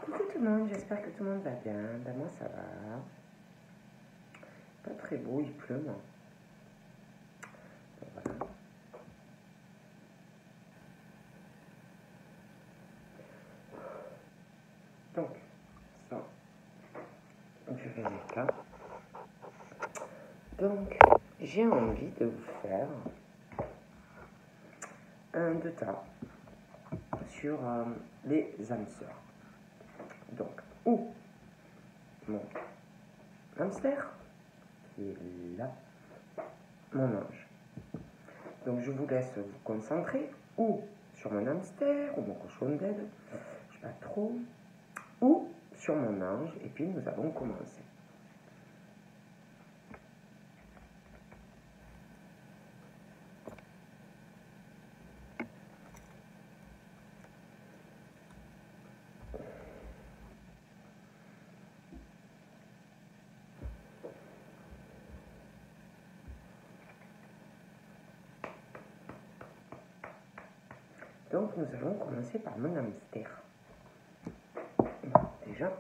Coucou tout le monde, j'espère que tout le monde va bien. Ben moi ça va. Pas très beau, il pleut moi. Ben, voilà. Donc, ça, je vais mettre là. Donc, j'ai envie de vous faire un de tas sur les âmes sœurs. Donc, où mon hamster qui est là, mon ange. Donc, je vous laisse vous concentrer ou sur mon hamster ou mon cochon d'aide, je sais pas trop, ou sur mon ange, et puis nous allons commencer. Donc nous allons commencer par mon hamster. Déjà,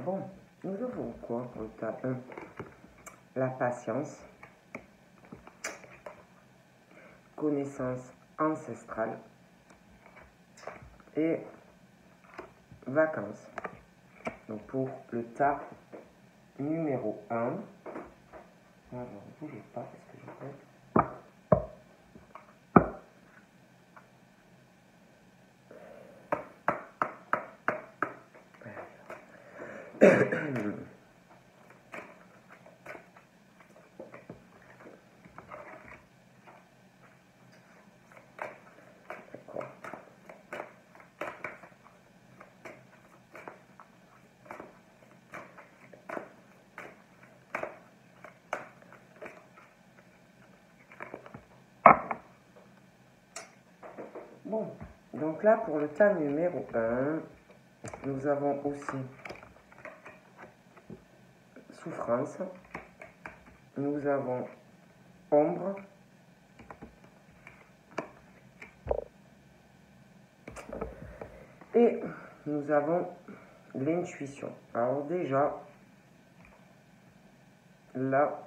bon, nous avons quoi pour le tas 1? La patience, connaissance ancestrale et vacances. Donc pour le tas numéro 1, alors ne bougez pas parce que je vais... D'accord. Bon, donc là pour le tas numéro 1, nous avons aussi souffrance, nous avons ombre, et nous avons l'intuition. Alors déjà, là,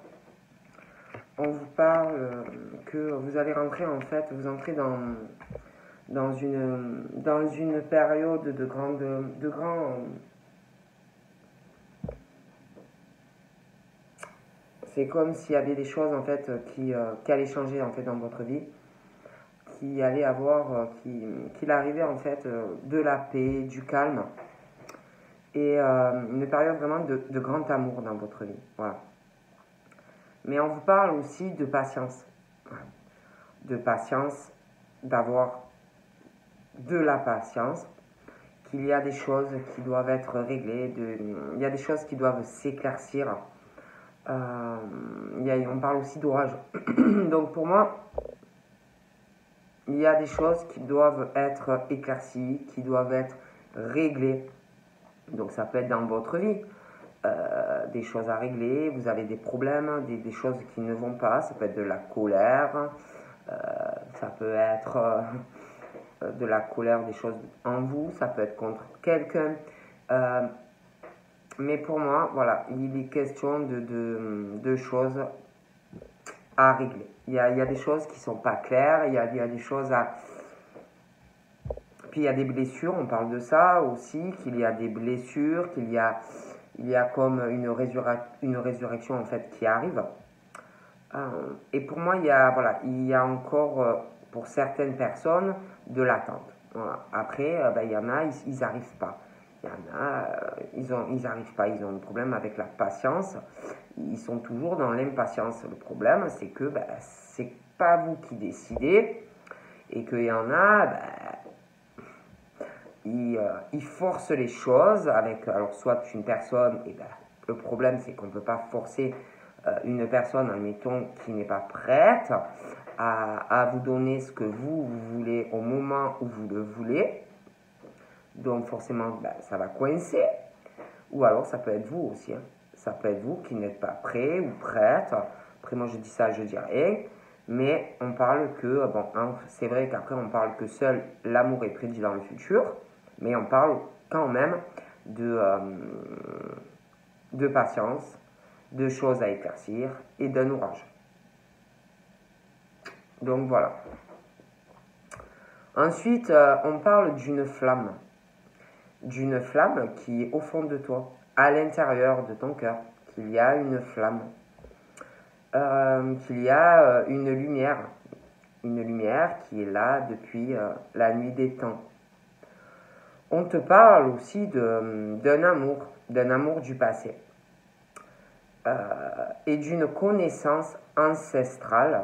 on vous parle que vous allez rentrer en fait, vous entrez dans une période de grand. C'est comme s'il y avait des choses en fait qui allaient changer en fait dans votre vie, qui allait avoir, qu'il arrivait en fait de la paix, du calme et une période vraiment de grand amour dans votre vie. Voilà. Mais on vous parle aussi de patience, de patience, d'avoir de la patience, qu'il y a des choses qui doivent être réglées, il y a des choses qui doivent s'éclaircir. On parle aussi d'orage. Donc pour moi, il y a des choses qui doivent être éclaircies, qui doivent être réglées. Donc ça peut être dans votre vie, des choses à régler, vous avez des problèmes, des choses qui ne vont pas, ça peut être de la colère, ça peut être de la colère, des choses en vous, ça peut être contre quelqu'un. Mais pour moi, voilà, il est question de choses à régler. Il y a des choses qui ne sont pas claires, il y a des choses à... Puis il y a des blessures, on parle de ça aussi, qu'il y a des blessures, il y a comme une résurrection en fait qui arrive. Et pour moi, voilà, il y a encore, pour certaines personnes, de l'attente. Voilà. Après, il y en a, ils n'arrivent pas. Il y en a, ils n'arrivent pas, ils ont un problème avec la patience. Ils sont toujours dans l'impatience. Le problème, c'est que c'est pas vous qui décidez et qu'il y en a, ils forcent les choses avec, alors soit une personne, et le problème, c'est qu'on ne peut pas forcer une personne, admettons, qui n'est pas prête à vous donner ce que vous voulez au moment où vous le voulez. Donc forcément, ça va coincer. Ou alors ça peut être vous aussi. Hein. Ça peut être vous qui n'êtes pas prêt ou prête. Après moi je dis ça, je dis rien. Mais on parle que, bon, hein, c'est vrai qu'après on parle que seul l'amour est prédit dans le futur. Mais on parle quand même de patience, de choses à éclaircir et d'un orage. Donc voilà. Ensuite, on parle d'une flamme. D'une flamme qui est au fond de toi, à l'intérieur de ton cœur, qu'il y a une flamme, qu'il y a une lumière qui est là depuis la nuit des temps. On te parle aussi d'un amour du passé et d'une connaissance ancestrale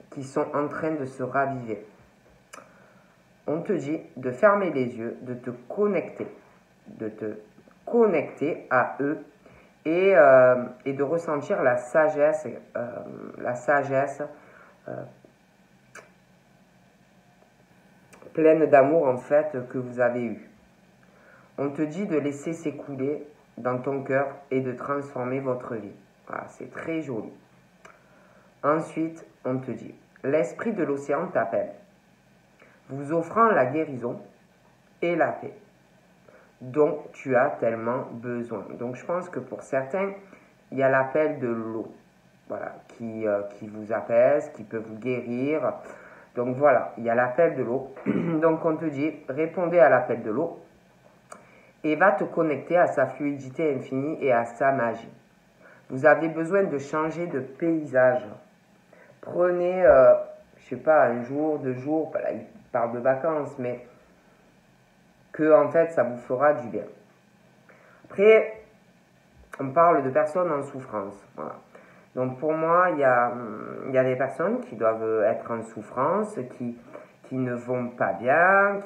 qui sont en train de se raviver. On te dit de fermer les yeux, de te connecter à eux et de ressentir la sagesse pleine d'amour en fait que vous avez eue. On te dit de laisser s'écouler dans ton cœur et de transformer votre vie. Voilà, c'est très joli. Ensuite, on te dit, l'esprit de l'océan t'appelle, vous offrant la guérison et la paix dont tu as tellement besoin. Donc je pense que pour certains, il y a l'appel de l'eau, voilà, qui vous apaise, qui peut vous guérir. Donc voilà, il y a l'appel de l'eau. Donc on te dit, répondez à l'appel de l'eau et va te connecter à sa fluidité infinie et à sa magie. Vous avez besoin de changer de paysage. Prenez, je sais pas, un jour, 2 jours, là, il parle de vacances, mais que en fait ça vous fera du bien. Après, on parle de personnes en souffrance. Voilà. Donc pour moi, il y a des personnes qui doivent être en souffrance, qui ne vont pas bien,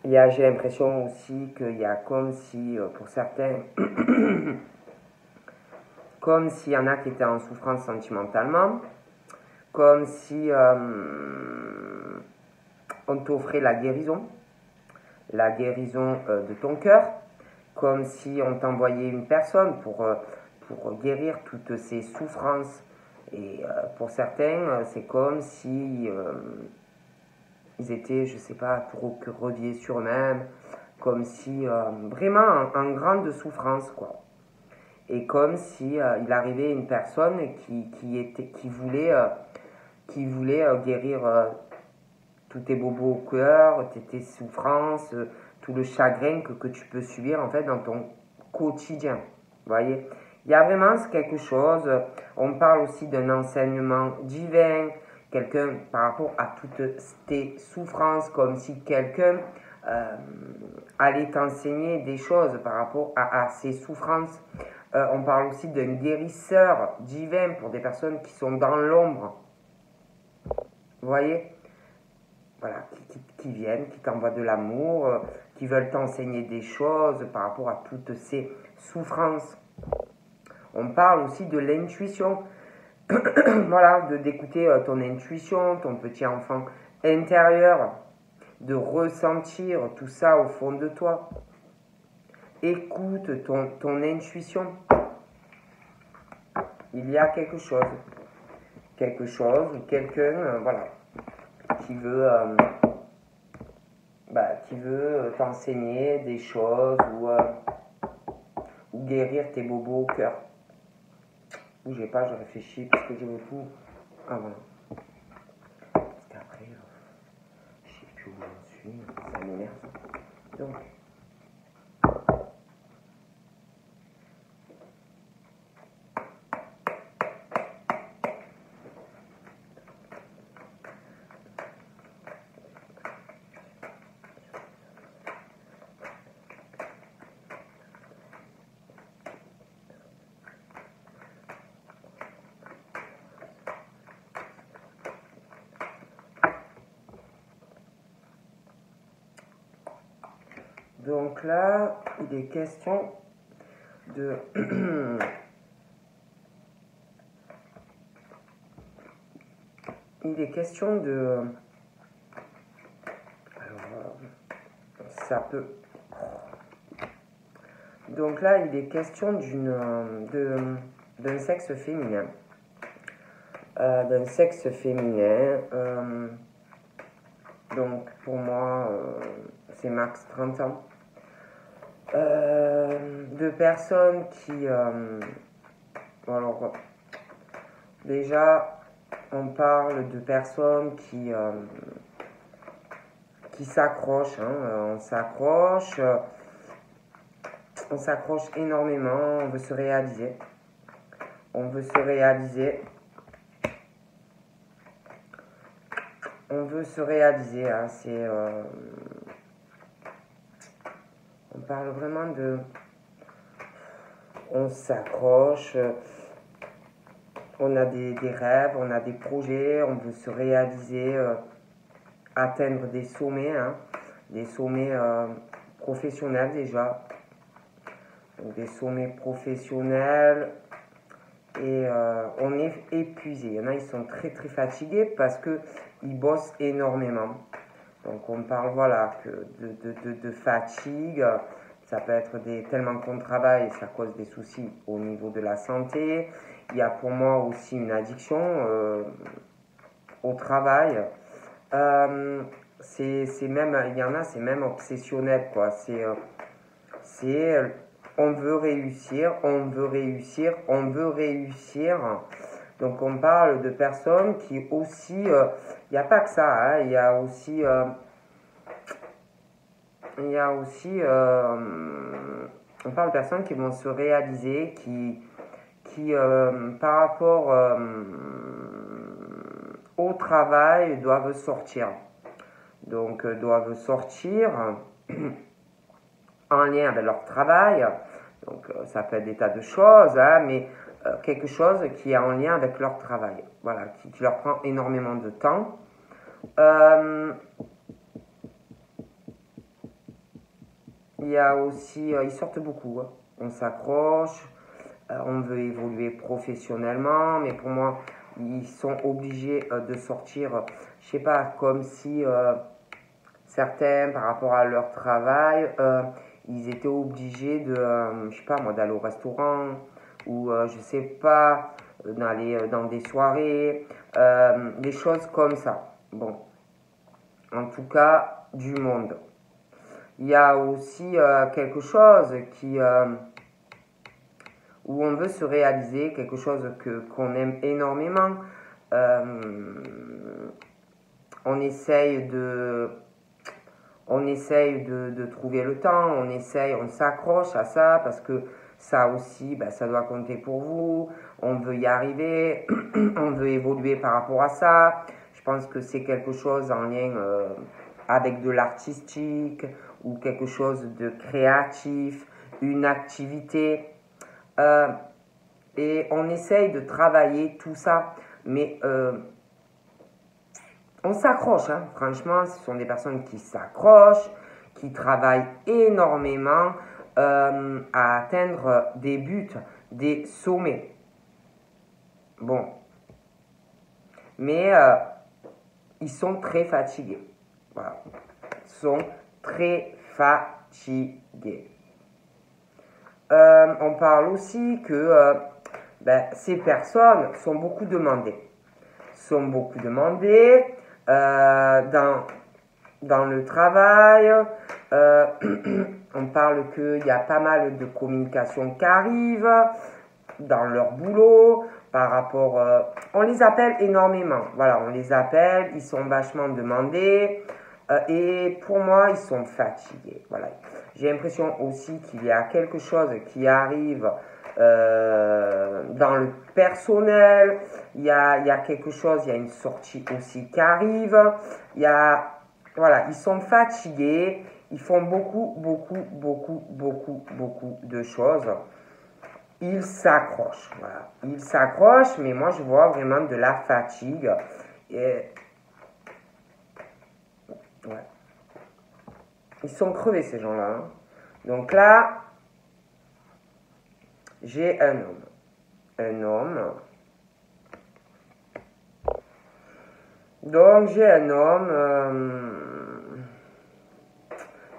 j'ai l'impression aussi qu'il y a comme si, pour certains, comme s'il y en a qui étaient en souffrance sentimentalement, comme si on t'offrait la guérison de ton cœur, comme si on t'envoyait une personne pour guérir toutes ces souffrances. Et pour certains, c'est comme si ils étaient, je sais pas, trop reliés sur eux-mêmes, comme si vraiment en grande souffrance, quoi. Et comme si il arrivait une personne qui voulait guérir tous tes bobos au cœur, tes souffrances, tout le chagrin que tu peux subir en fait dans ton quotidien. Vous voyez, il y a vraiment quelque chose. On parle aussi d'un enseignement divin, quelqu'un par rapport à toutes tes souffrances, comme si quelqu'un allait t'enseigner des choses par rapport à ces souffrances. On parle aussi d'un guérisseur divin pour des personnes qui sont dans l'ombre. Vous voyez, voilà, qui viennent, qui t'envoient de l'amour, qui veulent t'enseigner des choses par rapport à toutes ces souffrances. On parle aussi de l'intuition. Voilà, d'écouter ton intuition, ton petit enfant intérieur, de ressentir tout ça au fond de toi. Écoute ton intuition. Il y a quelque chose. quelque chose ou quelqu'un, voilà, qui veut, qui veut t'enseigner des choses ou guérir tes bobos au cœur. Bougez pas, je réfléchis parce que je veux tout. Ah voilà. Parce qu'après, je sais plus où j'en suis, ça m'énerve. Donc. Donc là, il est question de il est question de alors ça peut donc là il est question d'un sexe féminin donc pour moi c'est max 30 ans de personnes qui alors déjà on parle de personnes qui s'accrochent, hein, on s'accroche énormément, on veut se réaliser, on veut se réaliser, hein, c'est on parle vraiment de on s'accroche, on a des rêves, on a des projets, on veut se réaliser, atteindre des sommets, hein, des sommets professionnels déjà, donc des sommets professionnels, et on est épuisé. Il y en a, ils sont très très fatigués parce qu'ils bossent énormément. Donc on parle voilà que de fatigue. Ça peut être tellement qu'on travaille, ça cause des soucis au niveau de la santé. Il y a pour moi aussi une addiction au travail. C'est même, il y en a, c'est même obsessionnel, quoi. On veut réussir, on veut réussir, on veut réussir. Donc on parle de personnes qui aussi, il n'y a pas que ça, hein, il y a aussi, on parle de personnes qui vont se réaliser, qui par rapport au travail doivent sortir. Donc doivent sortir en lien avec leur travail. Donc ça peut être des tas de choses, hein, mais quelque chose qui est en lien avec leur travail. Voilà, qui leur prend énormément de temps. Il y a aussi, ils sortent beaucoup, hein. On s'accroche, on veut évoluer professionnellement, mais pour moi, ils sont obligés de sortir, je sais pas, comme si certains, par rapport à leur travail, ils étaient obligés de, je sais pas moi, d'aller au restaurant, ou je sais pas, d'aller dans des soirées, des choses comme ça. Bon, en tout cas, du monde. Il y a aussi quelque chose où on veut se réaliser, quelque chose qu'on aime énormément. On essaye de trouver le temps, on s'accroche à ça parce que ça aussi, ça doit compter pour vous. On veut y arriver, on veut évoluer par rapport à ça. Je pense que c'est quelque chose en lien avec de l'artistique ou quelque chose de créatif, une activité. Et on essaye de travailler tout ça, mais on s'accroche, hein. Franchement, ce sont des personnes qui s'accrochent, qui travaillent énormément à atteindre des buts, des sommets. Bon. Mais ils sont très fatigués. Voilà. Ils sont très fatigués. On parle aussi que ces personnes sont beaucoup demandées. sont beaucoup demandés. Dans le travail, on parle qu'il y a pas mal de communication qui arrive dans leur boulot par rapport... on les appelle énormément. Voilà, on les appelle, ils sont vachement demandés. Et pour moi, ils sont fatigués. Voilà. J'ai l'impression aussi qu'il y a quelque chose qui arrive dans le personnel. Il y a quelque chose, il y a une sortie aussi qui arrive. Voilà, ils sont fatigués. Ils font beaucoup de choses. Ils s'accrochent. Voilà. Ils s'accrochent, mais moi, je vois vraiment de la fatigue. Et, ouais. Ils sont crevés, ces gens-là. Hein. Donc là, j'ai un homme. Un homme. Donc, j'ai un homme.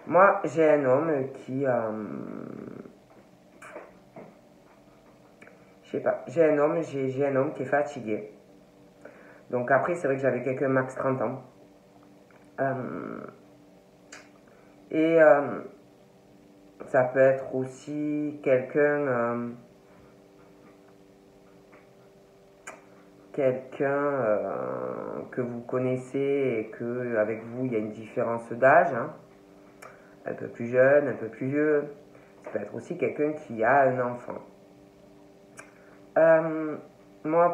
Moi, j'ai un homme qui... je sais pas. J'ai un homme qui est fatigué. Donc après, c'est vrai que j'avais quelqu'un max 30 ans. Et ça peut être aussi quelqu'un que vous connaissez et que avec vous il y a une différence d'âge, hein, un peu plus jeune, un peu plus vieux. Ça peut être aussi quelqu'un qui a un enfant.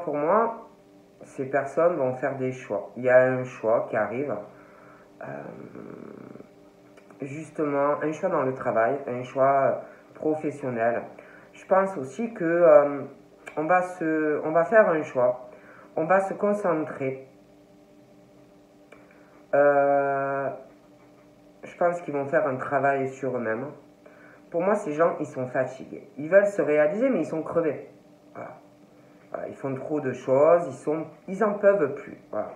Pour moi, ces personnes vont faire des choix. Il y a un choix qui arrive. Justement, un choix dans le travail, un choix professionnel. Je pense aussi que on va faire un choix, on va se concentrer. Je pense qu'ils vont faire un travail sur eux-mêmes. Pour moi, ces gens, ils sont fatigués. Ils veulent se réaliser, mais ils sont crevés. Voilà. Voilà, ils font trop de choses, ils en peuvent plus. Voilà.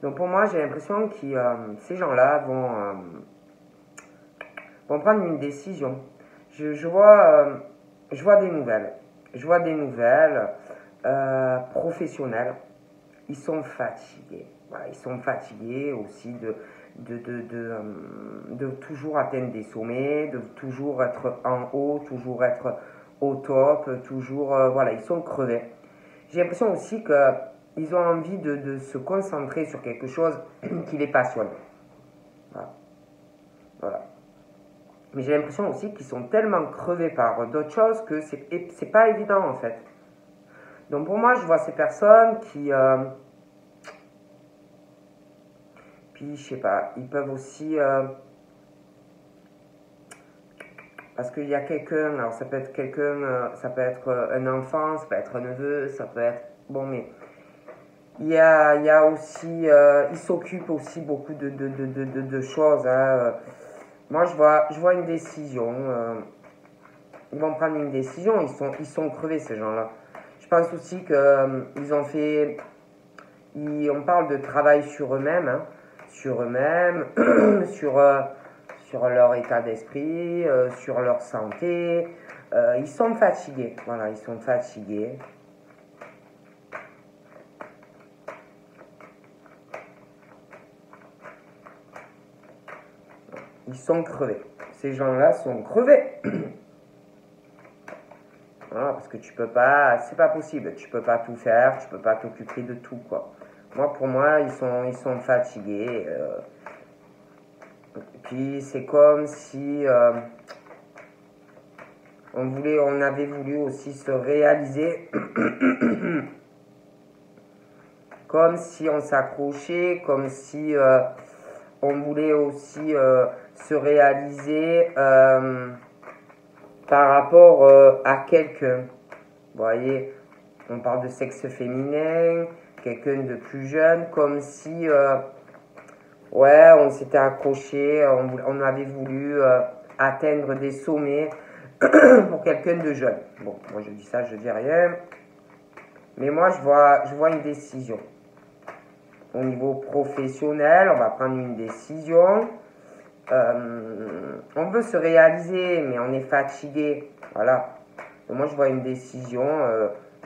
Donc pour moi, j'ai l'impression que ces gens-là vont prendre une décision. Je vois des nouvelles. Je vois des nouvelles professionnelles. Ils sont fatigués. Voilà, ils sont fatigués aussi de toujours atteindre des sommets, de toujours être en haut, toujours être au top, toujours... voilà, ils sont crevés. J'ai l'impression aussi qu'ils ont envie de se concentrer sur quelque chose qui les passionne. Voilà. Mais j'ai l'impression aussi qu'ils sont tellement crevés par d'autres choses que c'est pas évident en fait. Donc pour moi, je vois ces personnes qui... puis je sais pas, ils peuvent aussi... parce qu'il y a quelqu'un, alors ça peut être quelqu'un, ça peut être un enfant, ça peut être un neveu, ça peut être... Bon, mais il y a aussi... ils s'occupent aussi beaucoup de choses. Hein. Moi, je vois une décision. Ils vont prendre une décision. Ils sont crevés, ces gens-là. Je pense aussi qu'ils ont fait... on parle de travail sur eux-mêmes. Hein, sur eux-mêmes, sur leur état d'esprit, sur leur santé. Ils sont fatigués. Voilà, ils sont fatigués. Ils sont crevés. Ces gens-là sont crevés. Voilà, parce que tu peux pas, c'est pas possible. Tu peux pas tout faire, tu peux pas t'occuper de tout, quoi. Pour moi, ils sont fatigués. Puis c'est comme si on avait voulu aussi se réaliser. Comme si on s'accrochait, comme si on voulait aussi se réaliser par rapport à quelqu'un. Vous voyez, on parle de sexe féminin, quelqu'un de plus jeune, comme si on s'était accroché, on avait voulu atteindre des sommets pour quelqu'un de jeune. Bon, moi je dis ça, je dis rien. Mais moi je vois une décision. Au niveau professionnel, on va prendre une décision. On veut se réaliser, mais on est fatigué. Voilà. Donc moi, je vois une décision.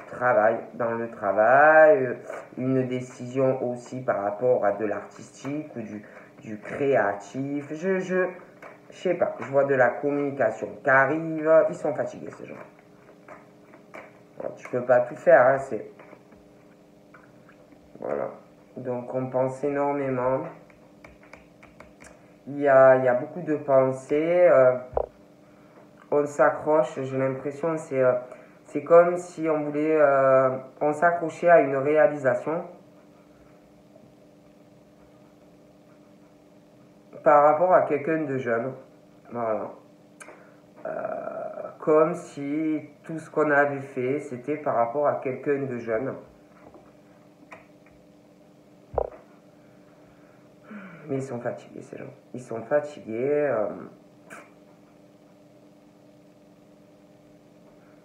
travail, dans le travail, une décision aussi par rapport à de l'artistique ou du créatif. Je sais pas, je vois de la communication qui arrive, ils sont fatigués ces gens. Bon, tu peux pas tout faire, hein, c'est... Voilà. Donc on pense énormément. Il y a beaucoup de pensées. On s'accroche, j'ai l'impression, c'est comme si on voulait... on s'accrochait à une réalisation par rapport à quelqu'un de jeune. Voilà. Comme si tout ce qu'on avait fait, c'était par rapport à quelqu'un de jeune. Mais ils sont fatigués, ces gens. Ils sont fatigués.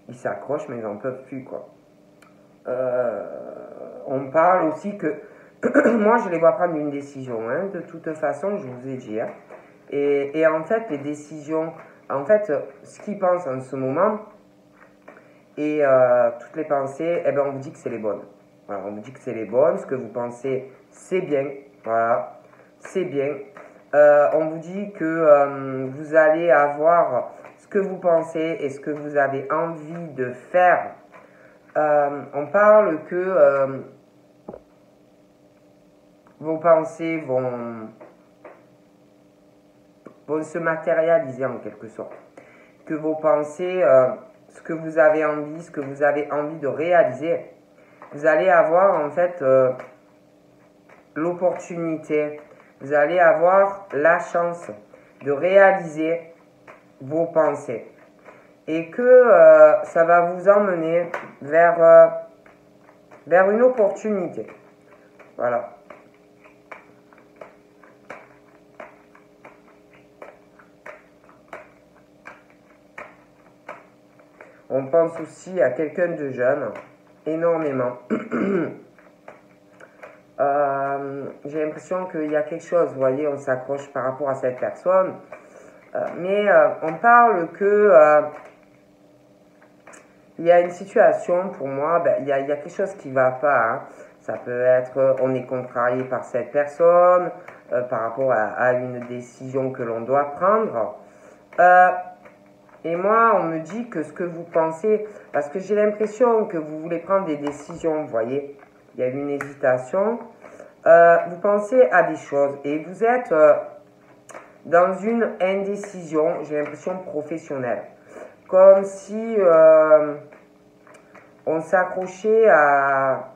Ils s'accrochent, mais ils n'en peuvent plus, quoi. On parle aussi que... moi, je les vois prendre une décision, hein, de toute façon, je vous ai dit. Hein. Et en fait, les décisions... En fait, ce qu'ils pensent en ce moment, et toutes les pensées, eh ben, on vous dit que c'est les bonnes. Voilà, on vous dit que c'est les bonnes. Ce que vous pensez, c'est bien. Voilà, c'est bien. On vous dit que vous allez avoir ce que vous pensez et ce que vous avez envie de faire. On parle que vos pensées vont se matérialiser en quelque sorte. Que vos pensées, ce que vous avez envie, ce que vous avez envie de réaliser, vous allez avoir en fait l'opportunité, vous allez avoir la chance de réaliser vos pensées. Et que ça va vous emmener vers une opportunité. Voilà. On pense aussi à quelqu'un de jeune, énormément. J'ai l'impression qu'il y a quelque chose, vous voyez, on s'accroche par rapport à cette personne. Mais on parle que il y a une situation, pour moi, ben, il y a quelque chose qui ne va pas. Hein. Ça peut être, on est contrarié par cette personne, par rapport à une décision que l'on doit prendre. Et moi, on me dit que ce que vous pensez, parce que j'ai l'impression que vous voulez prendre des décisions, vous voyez, il y a une hésitation. Vous pensez à des choses et vous êtes dans une indécision, j'ai l'impression professionnelle. Comme si on s'accrochait à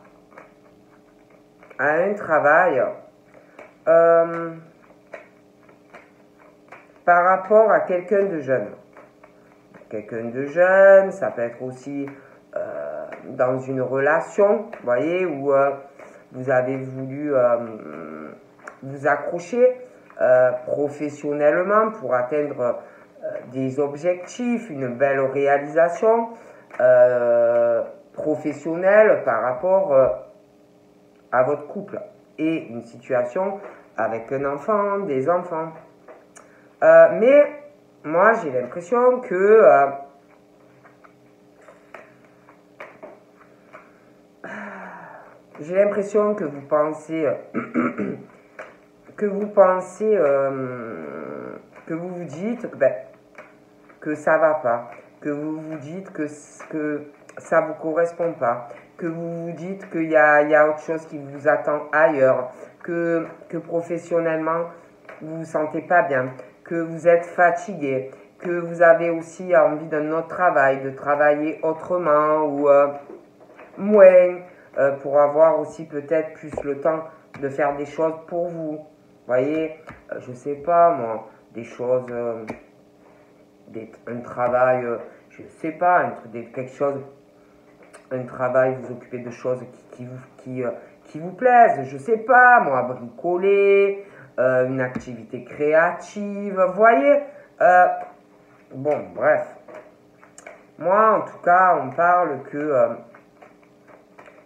un travail par rapport à quelqu'un de jeune. Quelqu'un de jeune, ça peut être aussi dans une relation, vous voyez, où vous avez voulu vous accrocher professionnellement pour atteindre des objectifs, une belle réalisation professionnelle par rapport à votre couple et une situation avec un enfant, des enfants. Mais moi, j'ai l'impression que vous pensez que vous vous dites que ça va pas, que vous vous dites que ça vous correspond pas, que vous vous dites qu'il y a autre chose qui vous attend ailleurs, que professionnellement vous vous sentez pas bien, que vous êtes fatigué, que vous avez aussi envie d'un autre travail, de travailler autrement ou moins, pour avoir aussi peut-être plus le temps de faire des choses pour vous. Voyez, je sais pas moi, des choses, un travail, je sais pas, quelque chose, un travail, vous occupez de choses qui vous plaisent, je sais pas moi, bricoler, une activité créative, vous voyez. Bon, bref. Moi, en tout cas, on parle que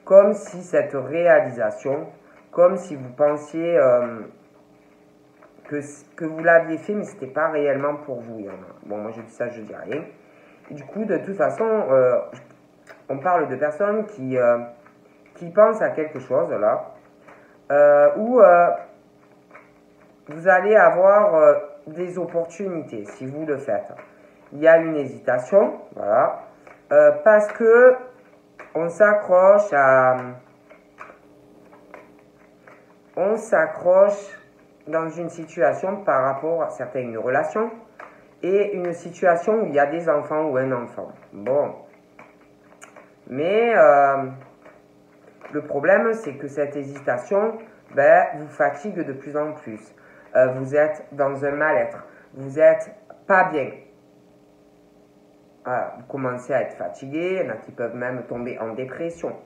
comme si cette réalisation, comme si vous pensiez que vous l'aviez fait, mais ce n'était pas réellement pour vous. Bon, moi je dis ça, je dis rien. Et du coup, de toute façon, on parle de personnes qui pensent à quelque chose là, où vous allez avoir des opportunités si vous le faites. Il y a une hésitation, voilà, parce que on s'accroche dans une situation par rapport à certaines relations et une situation où il y a des enfants ou un enfant. Bon, mais le problème, c'est que cette hésitation vous fatigue de plus en plus. Vous êtes dans un mal-être. Vous n'êtes pas bien. Vous commencez à être fatigué. Il y en a qui peuvent même tomber en dépression.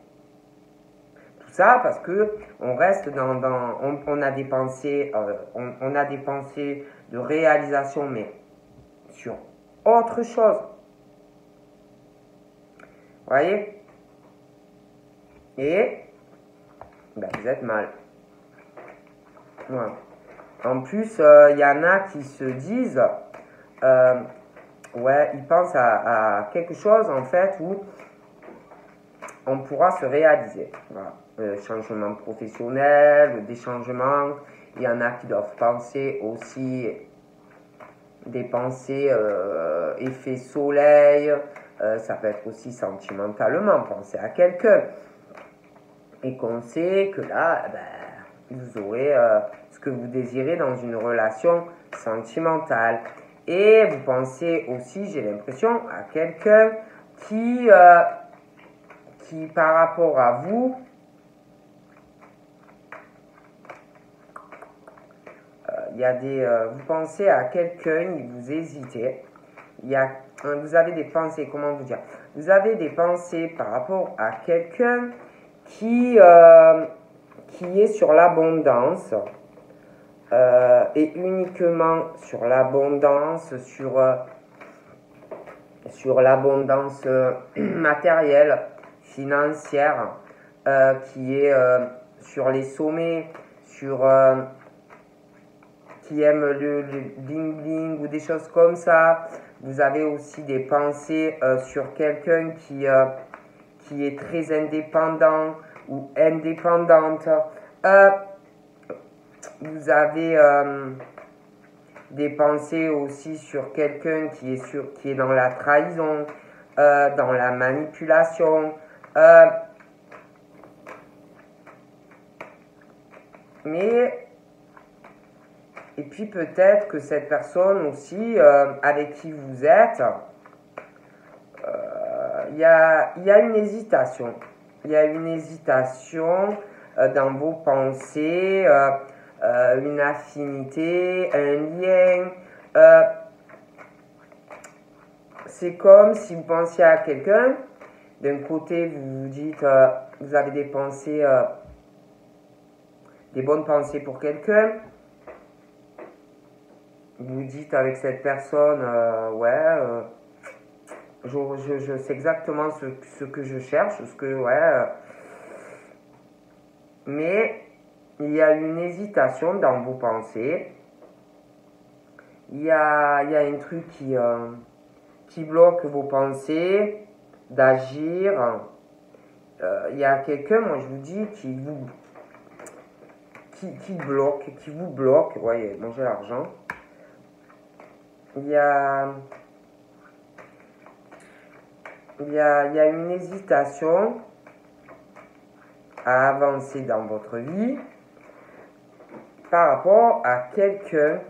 Tout ça parce que on reste on a des pensées, on a des pensées de réalisation, mais sur autre chose. Vous voyez? Et vous êtes mal. Voilà. En plus, il y en a qui se disent, ils pensent à quelque chose en fait où on pourra se réaliser. Voilà. Changement professionnel, des changements. Il y en a qui doivent penser aussi des pensées effet soleil. Ça peut être aussi sentimentalement, penser à quelqu'un. Et qu'on sait que là, vous aurez ce que vous désirez dans une relation sentimentale. Et vous pensez aussi, j'ai l'impression, à quelqu'un qui, par rapport à vous, vous pensez à quelqu'un, vous hésitez. Vous avez des pensées, comment vous dire? Vous avez des pensées par rapport à quelqu'un qui est sur l'abondance et uniquement sur l'abondance, sur l'abondance matérielle, financière, qui est sur les sommets, qui aime le bling bling ou des choses comme ça. Vous avez aussi des pensées sur quelqu'un qui est très indépendant ou indépendante. Vous avez des pensées aussi sur quelqu'un qui est dans la trahison, dans la manipulation. Et puis peut-être que cette personne aussi avec qui vous êtes, il y a une hésitation. Il y a une hésitation dans vos pensées, une affinité, un lien. C'est comme si vous pensiez à quelqu'un. D'un côté, vous vous dites, vous avez des pensées, des bonnes pensées pour quelqu'un. Vous dites avec cette personne, je sais exactement ce que je cherche, mais il y a une hésitation dans vos pensées. Il y a un truc qui bloque vos pensées d'agir. Il y a quelqu'un, moi je vous dis, qui vous bloque. Ouais, manger l'argent. Il y a une hésitation à avancer dans votre vie par rapport à quelqu'un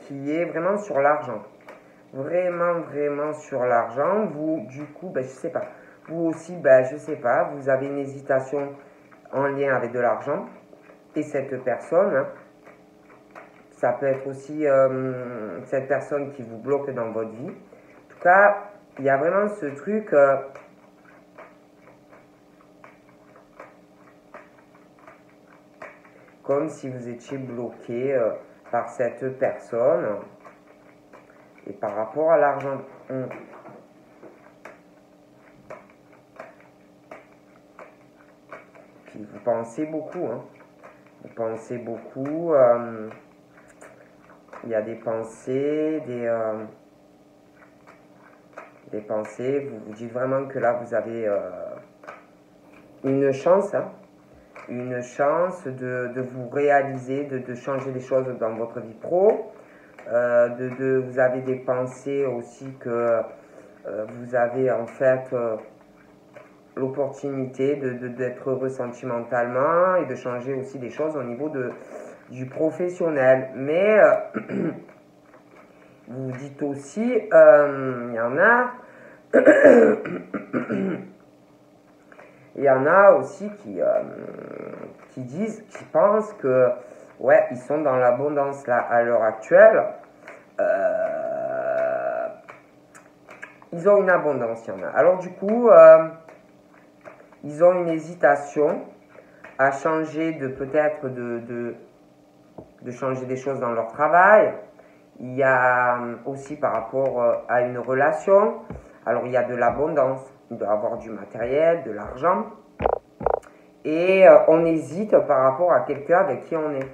qui est vraiment sur l'argent. Vraiment, vraiment sur l'argent. Vous, du coup, je sais pas. Vous aussi, je sais pas. Vous avez une hésitation en lien avec de l'argent. Et cette personne, ça peut être aussi cette personne qui vous bloque dans votre vie. En tout cas, il y a vraiment ce truc... comme si vous étiez bloqué par cette personne et par rapport à l'argent. Puis vous pensez beaucoup, vous pensez beaucoup. Il y a des pensées, des pensées. Vous vous dites vraiment que là, vous avez une chance, hein, une chance de vous réaliser, de changer les choses dans votre vie pro. Vous avez des pensées aussi que vous avez en fait l'opportunité d'être heureux sentimentalement et de changer aussi des choses au niveau du professionnel. Mais vous dites aussi, il y en a, il y en a aussi qui disent, qui pensent que, ouais, ils sont dans l'abondance là à l'heure actuelle. Ils ont une abondance, il y en a. Alors du coup, ils ont une hésitation à changer peut-être de changer des choses dans leur travail. Il y a aussi par rapport à une relation. Alors il y a de l'abondance, il doit y avoir du matériel, de l'argent. Et on hésite par rapport à quelqu'un avec qui on est.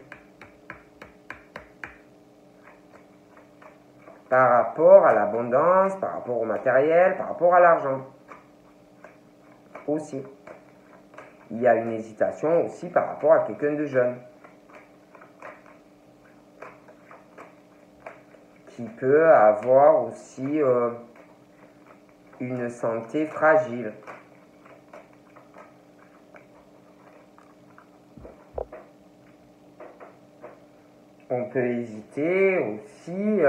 Par rapport à l'abondance, par rapport au matériel, par rapport à l'argent. Aussi. Il y a une hésitation aussi par rapport à quelqu'un de jeune. Qui peut avoir aussi une santé fragile. On peut hésiter aussi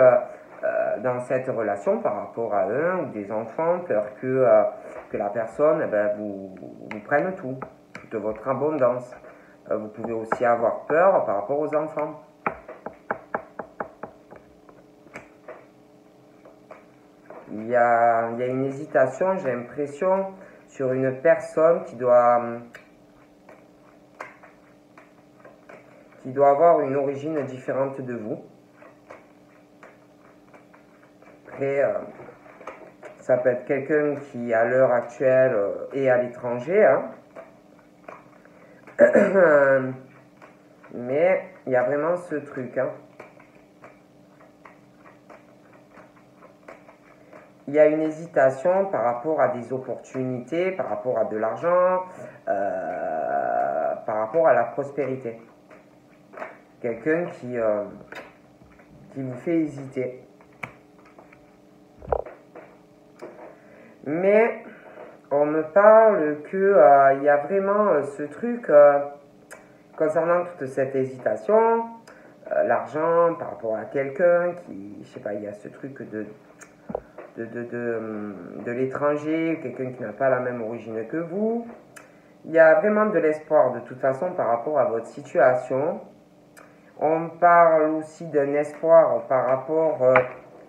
dans cette relation par rapport à un ou des enfants, peur que la personne vous prenne tout, toute votre abondance. Vous pouvez aussi avoir peur par rapport aux enfants. Il y a une hésitation, j'ai l'impression, sur une personne qui doit avoir une origine différente de vous. Après, ça peut être quelqu'un qui, à l'heure actuelle, est à l'étranger. Hein. Mais il y a vraiment ce truc. Hein. Il y a une hésitation par rapport à des opportunités, par rapport à de l'argent, par rapport à la prospérité. Quelqu'un qui vous fait hésiter. Mais on me parle qu'il y a vraiment ce truc concernant toute cette hésitation, l'argent par rapport à quelqu'un qui, je sais pas, il y a ce truc de l'étranger, quelqu'un qui n'a pas la même origine que vous. Il y a vraiment de l'espoir de toute façon par rapport à votre situation. On parle aussi d'un espoir par rapport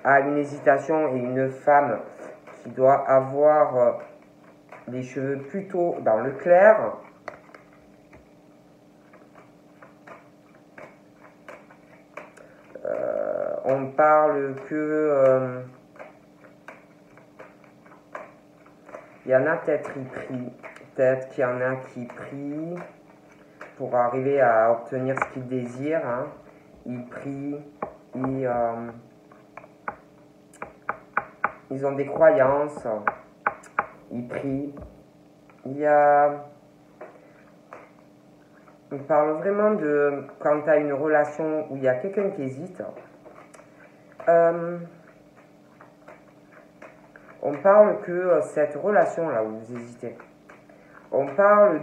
à une hésitation et une femme qui doit avoir les cheveux plutôt dans le clair. On parle que il y en a peut-être qui prient, peut-être qu'il y en a qui prient pour arriver à obtenir ce qu'ils désirent. Hein. Ils prient, ils ont des croyances, ils prient. On parle vraiment de quand tu as une relation où il y a quelqu'un qui hésite. On parle que cette relation-là où vous hésitez, on parle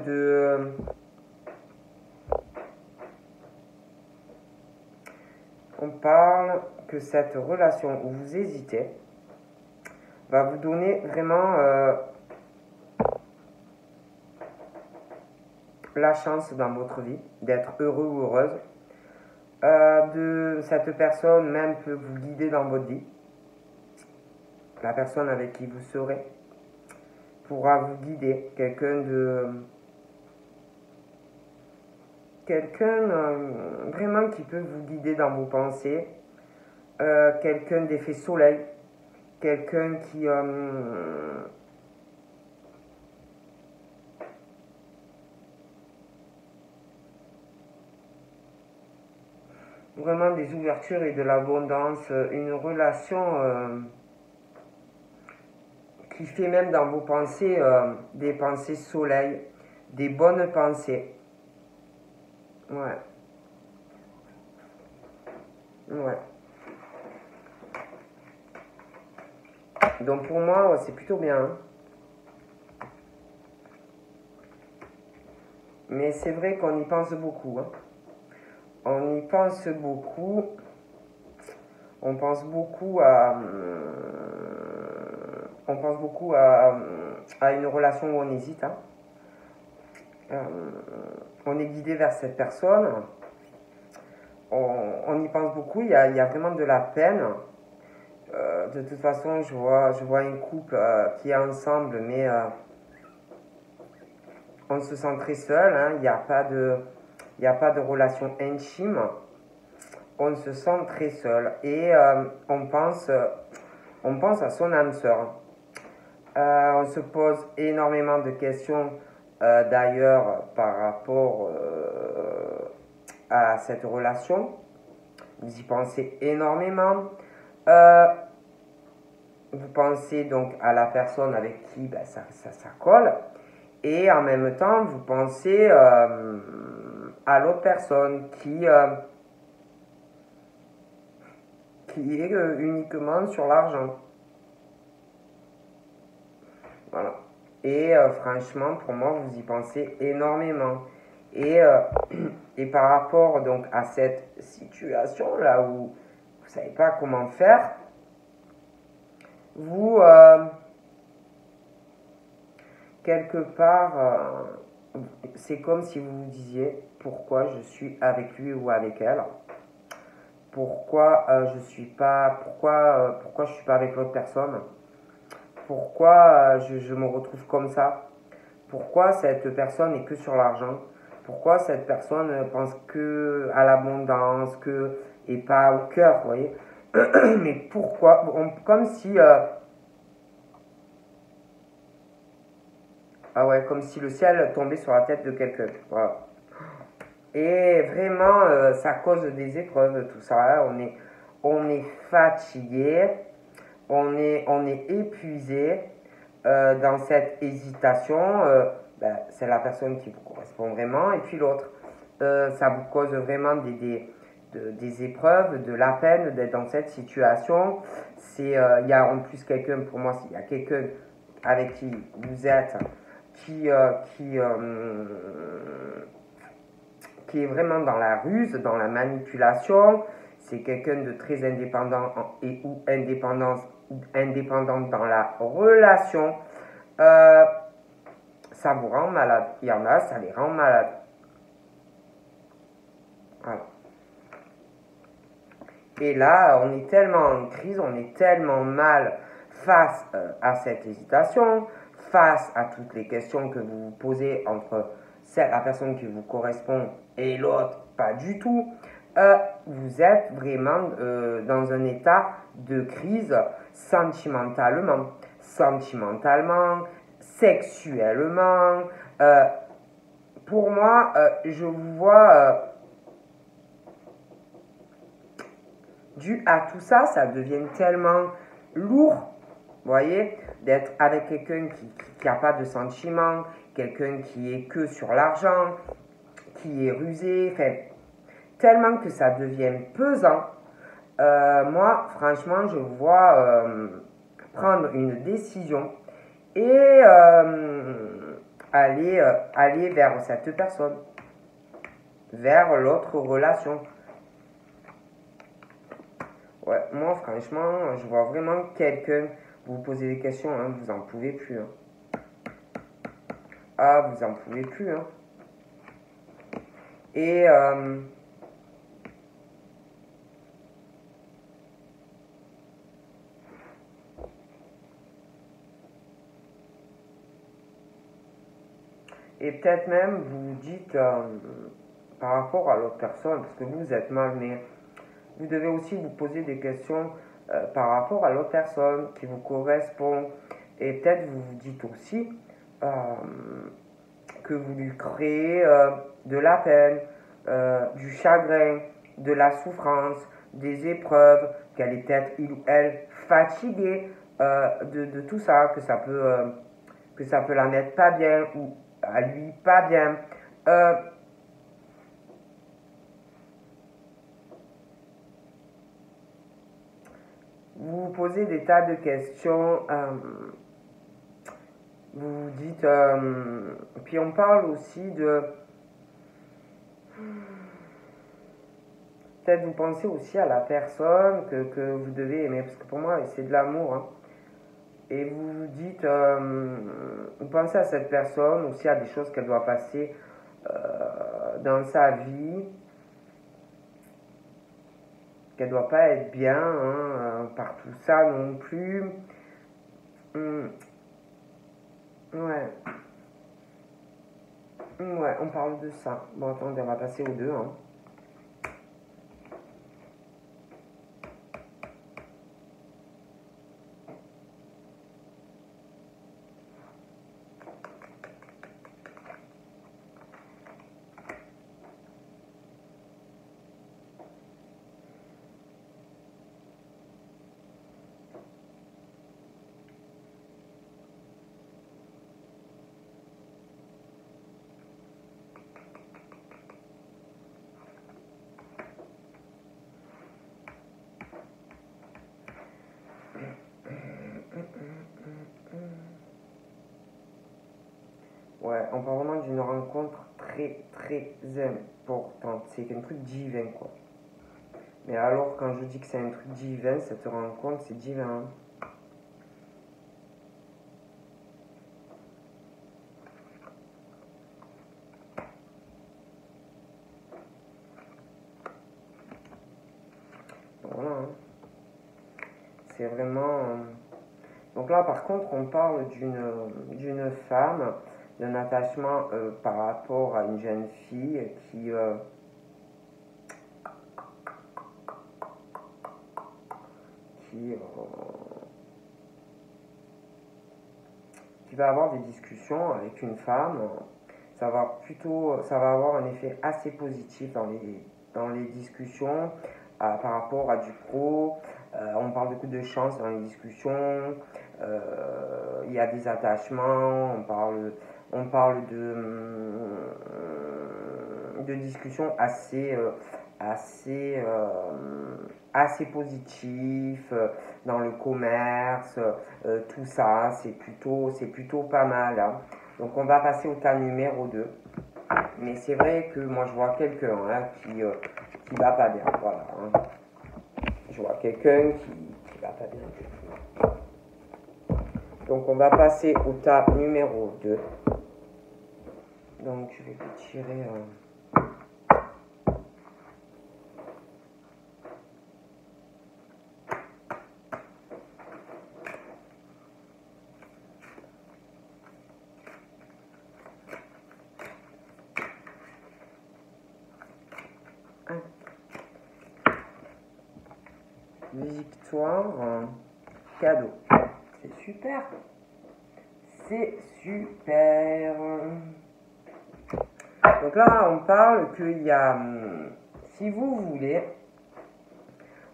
que cette relation où vous hésitez va vous donner vraiment la chance dans votre vie d'être heureux ou heureuse. Cette personne même peut vous guider dans votre vie. La personne avec qui vous serez pourra vous guider. Quelqu'un vraiment qui peut vous guider dans vos pensées. Quelqu'un d'effet soleil. Quelqu'un qui vraiment des ouvertures et de l'abondance, une relation qui fait même dans vos pensées des pensées soleil, des bonnes pensées. Ouais. Ouais. Donc pour moi, c'est plutôt bien. Hein. Mais c'est vrai qu'on y pense beaucoup. Hein. On y pense beaucoup. On pense beaucoup à. On pense beaucoup à une relation où on hésite. Hein. On est guidé vers cette personne. On y pense beaucoup. Il y a vraiment de la peine. De toute façon, je vois un couple qui est ensemble, mais on se sent très seul. Hein. Il n'y a pas de relation intime. On se sent très seul. Et on pense à son âme sœur. On se pose énormément de questions d'ailleurs par rapport à cette relation. Vous y pensez énormément. Vous pensez donc à la personne avec qui ça colle. Et en même temps, vous pensez à l'autre personne qui est uniquement sur l'argent. Voilà. Et franchement, pour moi, vous y pensez énormément. Et, et par rapport donc à cette situation là où vous ne savez pas comment faire, vous, quelque part, c'est comme si vous vous disiez pourquoi je suis avec lui ou avec elle. Pourquoi je suis pas avec l'autre personne. Pourquoi je me retrouve comme ça. Pourquoi cette personne n'est que sur l'argent. Pourquoi cette personne pense que à l'abondance et pas au cœur, vous voyez. Mais pourquoi comme si comme si le ciel tombait sur la tête de quelqu'un. Voilà. Et vraiment, ça cause des épreuves, tout ça. On est fatigué, on est épuisé dans cette hésitation. C'est la personne qui vous correspond vraiment, et puis l'autre. Ça vous cause vraiment des épreuves, de la peine d'être dans cette situation. Il y a en plus quelqu'un, pour moi, il y a quelqu'un avec qui vous êtes, qui est vraiment dans la ruse, dans la manipulation. C'est quelqu'un de très indépendant et ou indépendante dans la relation. Ça vous rend malade. Il y en a, ça les rend malades. Voilà. Et là, on est tellement en crise, on est tellement mal face à cette hésitation, face à toutes les questions que vous vous posez entre la personne qui vous correspond et l'autre, pas du tout. Vous êtes vraiment dans un état de crise sentimentalement, sexuellement. Pour moi, je vous vois dû à tout ça, ça devient tellement lourd, vous voyez, d'être avec quelqu'un qui n'a pas de sentiments, quelqu'un qui est que sur l'argent, qui est rusé, tellement que ça devient pesant. Moi, franchement, je vois prendre une décision et aller vers cette personne, vers l'autre relation. Ouais, moi, franchement, je vois vraiment quelqu'un, vous posez des questions, hein, vous en pouvez plus. Hein. Ah, vous en pouvez plus. Hein. Et peut-être même vous vous dites par rapport à l'autre personne, parce que vous êtes mal, mais vous devez aussi vous poser des questions par rapport à l'autre personne qui vous correspond. Et peut-être vous vous dites aussi que vous lui créez de la peine, du chagrin, de la souffrance, des épreuves, qu'elle est peut-être il ou elle fatiguée de tout ça, que ça peut la mettre pas bien ou à lui pas bien. Vous vous posez des tas de questions, vous vous dites, puis on parle aussi de, peut-être vous pensez aussi à la personne que vous devez aimer, parce que pour moi c'est de l'amour, hein. Et vous vous dites, vous pensez à cette personne, aussi à des choses qu'elle doit passer dans sa vie, qu'elle doit pas être bien hein, par tout ça non plus. Ouais. Ouais, on parle de ça. Bon, attendez, on va passer aux deux. Hein. Ouais, on parle vraiment d'une rencontre très très importante. C'est un truc divin quoi. Mais alors quand je dis que c'est un truc divin, cette rencontre c'est divin. Hein. Voilà. Hein. C'est vraiment. Donc là par contre on parle d'une femme, d'un attachement par rapport à une jeune fille qui va avoir des discussions avec une femme, ça va avoir un effet assez positif dans les discussions par rapport à du pro. On parle beaucoup de chance dans les discussions. Il y a des attachements. On parle de discussions assez, assez positif dans le commerce, tout ça, c'est plutôt pas mal. Hein. Donc on va passer au tas numéro 2. Mais c'est vrai que moi je vois quelqu'un hein, qui va pas bien. Voilà. Hein. Je vois quelqu'un qui va pas bien. Donc on va passer au tas numéro 2. Donc je vais vous tirer... Victoire, cadeau. C'est super. C'est super. Donc là, on parle qu'il y a, si vous voulez,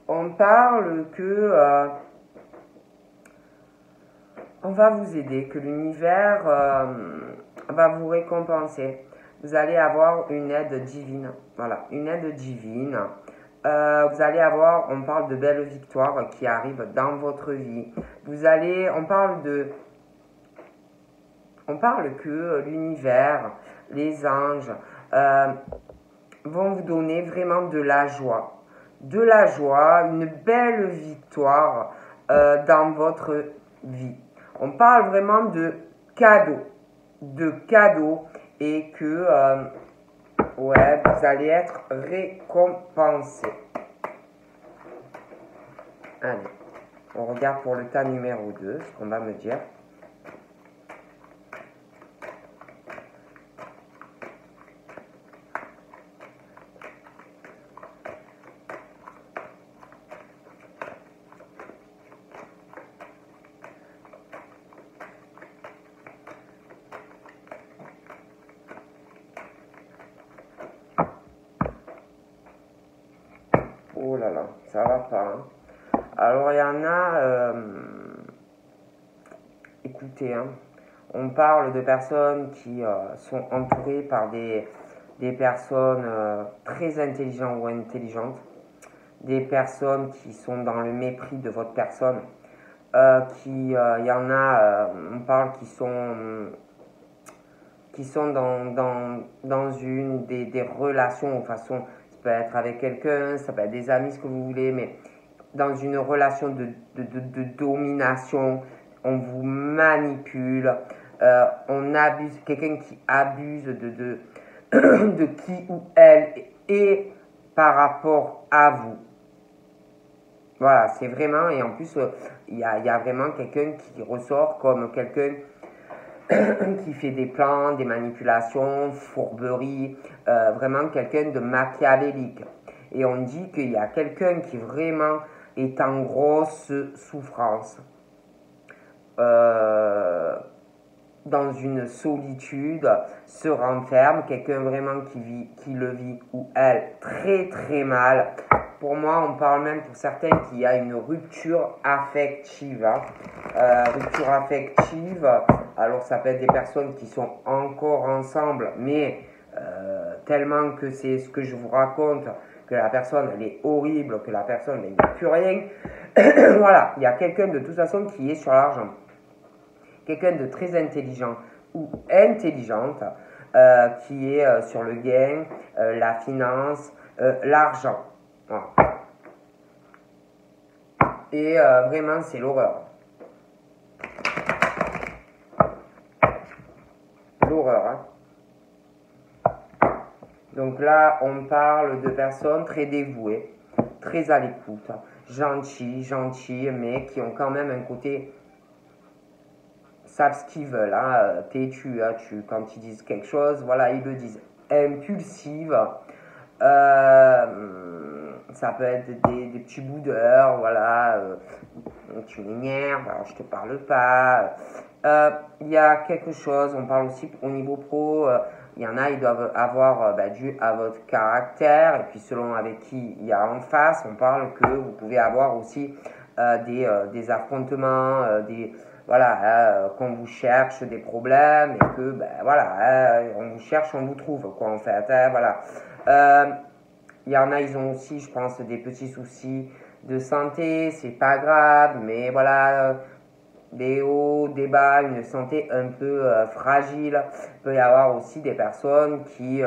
on parle que on va vous aider, que l'univers va vous récompenser. Vous allez avoir une aide divine. Voilà, une aide divine. Vous allez avoir, on parle de belles victoires qui arrivent dans votre vie. On parle que l'univers, les anges vont vous donner vraiment de la joie. De la joie, une belle victoire dans votre vie. On parle vraiment de cadeaux. Et que ouais, vous allez être récompensé. Allez, on regarde pour le tas numéro 2, ce qu'on va me dire. Oh là là, ça va pas. Hein. Alors il y en a, écouter. Hein. On parle de personnes qui sont entourées par des personnes très intelligentes ou intelligentes, des personnes qui sont dans le mépris de votre personne, il y en a, on parle qui sont dans une des relations, de façon, ça peut être avec quelqu'un, ça peut être des amis, ce que vous voulez, mais dans une relation de domination, on vous manipule, on abuse, quelqu'un qui abuse de qui ou elle est par rapport à vous. Voilà, c'est vraiment, et en plus, il y a vraiment quelqu'un qui ressort comme quelqu'un qui fait des plans, des manipulations, fourberies, vraiment quelqu'un de machiavélique. Et on dit qu'il y a quelqu'un qui vraiment est en grosse souffrance, dans une solitude, se renferme, quelqu'un vraiment qui le vit ou elle très très mal. Pour moi, on parle même pour certains qu'il y a une rupture affective. Rupture affective, alors ça peut être des personnes qui sont encore ensemble, mais tellement que c'est ce que je vous raconte, que la personne elle est horrible, que la personne il n'y a plus rien. Voilà, il y a quelqu'un de toute façon qui est sur l'argent. Quelqu'un de très intelligent ou intelligente qui est sur le gain, la finance, l'argent. Voilà. Et vraiment, c'est l'horreur. L'horreur. Hein. Donc là, on parle de personnes très dévouées, très à l'écoute, gentilles, mais qui ont quand même un côté, savent ce qu'ils veulent, hein, têtu, hein, quand ils disent quelque chose, voilà, ils le disent. Impulsive. Ça peut être des petits bouts d'heure, voilà, tu m'énerves, alors je te parle pas. Il y a quelque chose, on parle aussi au niveau pro, il y en a, ils doivent avoir dû à votre caractère, et puis selon avec qui il y a en face, on parle que vous pouvez avoir aussi des affrontements, voilà, qu'on vous cherche des problèmes, et que, voilà, on vous cherche, on vous trouve, quoi, en fait, voilà. Il y en a, ils ont aussi, je pense, des petits soucis de santé, c'est pas grave, mais voilà, des hauts, des bas, une santé un peu fragile. Il peut y avoir aussi des personnes qui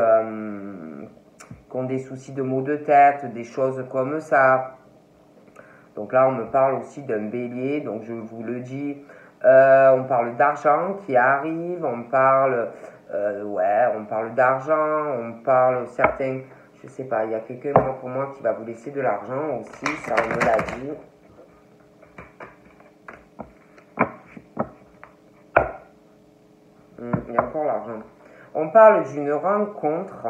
ont des soucis de maux de tête, des choses comme ça. Donc là, on me parle aussi d'un bélier, donc je vous le dis. On parle d'argent qui arrive, on parle d'argent, on parle certains, je sais pas, il y a quelqu'un pour moi qui va vous laisser de l'argent aussi, ça on me l'a dit. Il y a encore l'argent. On parle d'une rencontre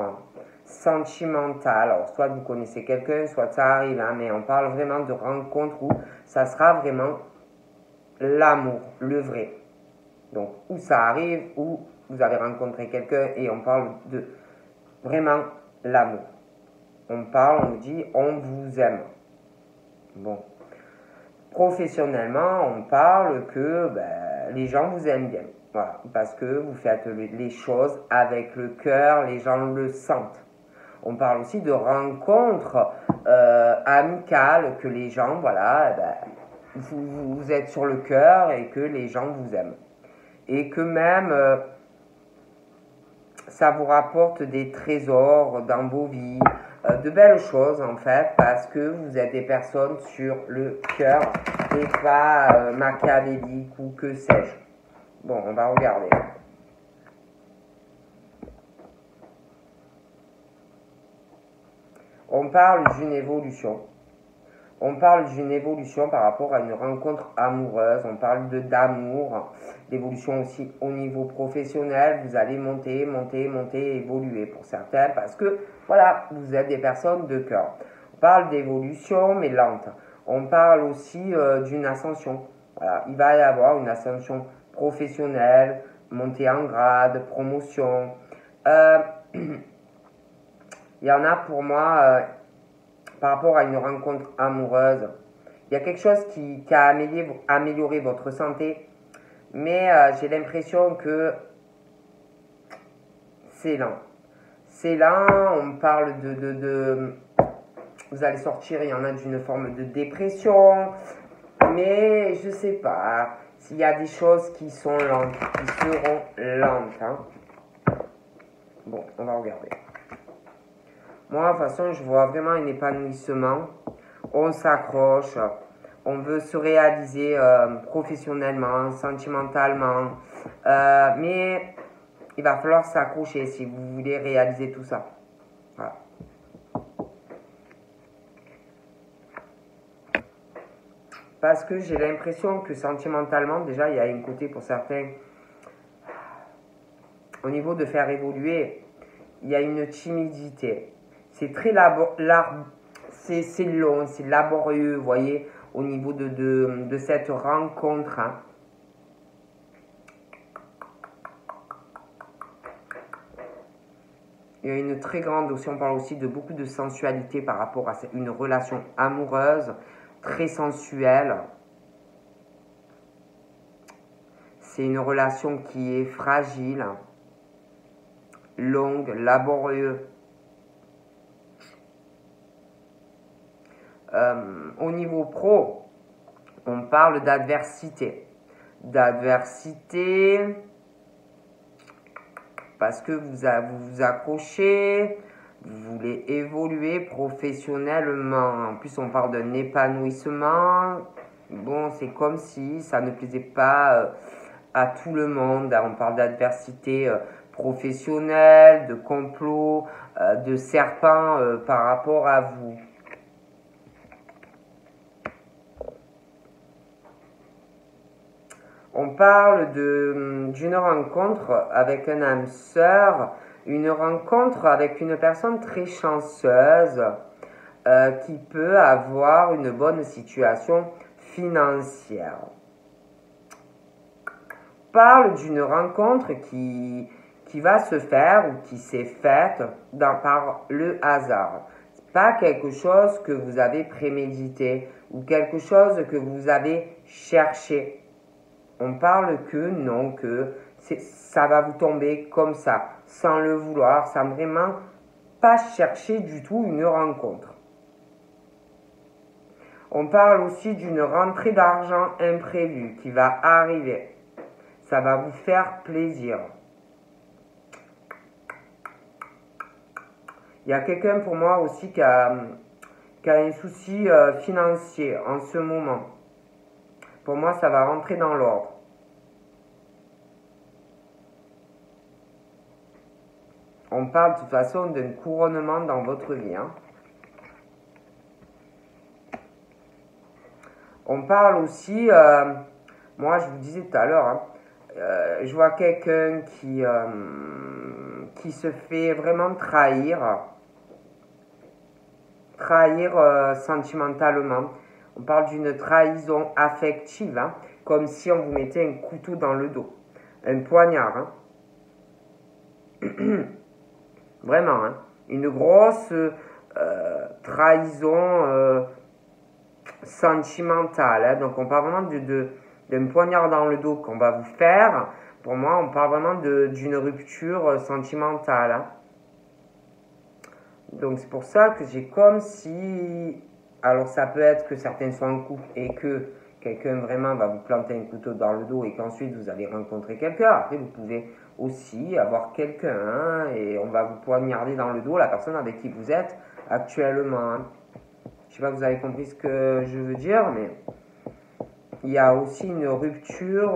sentimentale. Alors, soit vous connaissez quelqu'un, soit ça arrive, hein, mais on parle vraiment de rencontre où ça sera vraiment l'amour, le vrai. Donc, où ça arrive, où vous avez rencontré quelqu'un et on parle de vraiment l'amour. On parle, on vous dit, on vous aime. Bon. Professionnellement, on parle que les gens vous aiment bien. Voilà, parce que vous faites les choses avec le cœur, les gens le sentent. On parle aussi de rencontres amicales, que les gens, voilà, vous êtes sur le cœur et que les gens vous aiment. Et que même, ça vous rapporte des trésors dans vos vies, de belles choses en fait, parce que vous êtes des personnes sur le cœur et pas machiavéliques ou que sais-je. Bon, on va regarder. On parle d'une évolution. On parle d'une évolution par rapport à une rencontre amoureuse. On parle d'amour, d'évolution aussi au niveau professionnel. Vous allez monter, évoluer pour certains parce que, voilà, vous êtes des personnes de cœur. On parle d'évolution, mais lente. On parle aussi d'une ascension. Voilà, il va y avoir une ascension professionnelle, montée en grade, promotion. Il y en a pour moi, par rapport à une rencontre amoureuse, il y a quelque chose qui a amélioré votre santé. Mais j'ai l'impression que c'est lent. C'est lent, on parle de... Vous allez sortir, il y en a d'une forme de dépression. Mais je sais pas s'il y a des choses qui sont lentes, qui seront lentes. Hein. Bon, on va regarder. Moi, de toute façon, je vois vraiment un épanouissement. On s'accroche, on veut se réaliser professionnellement, sentimentalement. Mais il va falloir s'accrocher si vous voulez réaliser tout ça. Voilà. Parce que j'ai l'impression que sentimentalement, déjà, il y a un côté pour certains, au niveau de faire évoluer, il y a une timidité. C'est très c'est long, c'est laborieux, vous voyez, au niveau de cette rencontre. Hein. Il y a une très grande, aussi on parle aussi de beaucoup de sensualité par rapport à une relation amoureuse, très sensuelle. C'est une relation qui est fragile, longue, laborieuse. Au niveau pro, on parle d'adversité. D'adversité parce que vous accrochez, vous voulez évoluer professionnellement. En plus, on parle d'un épanouissement. Bon, c'est comme si ça ne plaisait pas à tout le monde. On parle d'adversité professionnelle, de complot, de serpent par rapport à vous. On parle d'une rencontre avec un âme sœur, une rencontre avec une personne très chanceuse qui peut avoir une bonne situation financière. On parle d'une rencontre qui va se faire ou qui s'est faite par le hasard. Ce n'est pas quelque chose que vous avez prémédité ou quelque chose que vous avez cherché. On parle que non, que ça va vous tomber comme ça, sans le vouloir, sans vraiment pas chercher du tout une rencontre. On parle aussi d'une rentrée d'argent imprévue qui va arriver. Ça va vous faire plaisir. Il y a quelqu'un pour moi aussi qui a un souci financier en ce moment. Pour moi, ça va rentrer dans l'ordre. On parle de toute façon d'un couronnement dans votre vie. Hein. On parle aussi, moi je vous disais tout à l'heure, hein, je vois quelqu'un qui se fait vraiment trahir sentimentalement. On parle d'une trahison affective, hein, comme si on vous mettait un couteau dans le dos, un poignard. Hein. Vraiment, hein, une grosse trahison sentimentale. Hein. Donc on parle vraiment d'un poignard dans le dos qu'on va vous faire. Pour moi, on parle vraiment d'une rupture sentimentale. Hein. Donc c'est pour ça que j'ai comme si... Alors ça peut être que certains soient en couple et que quelqu'un vraiment va vous planter un couteau dans le dos et qu'ensuite vous allez rencontrer quelqu'un. Après vous pouvez aussi avoir quelqu'un hein, et on va vous poignarder dans le dos la personne avec qui vous êtes actuellement. Hein. Je ne sais pas si vous avez compris ce que je veux dire, mais il y a aussi une rupture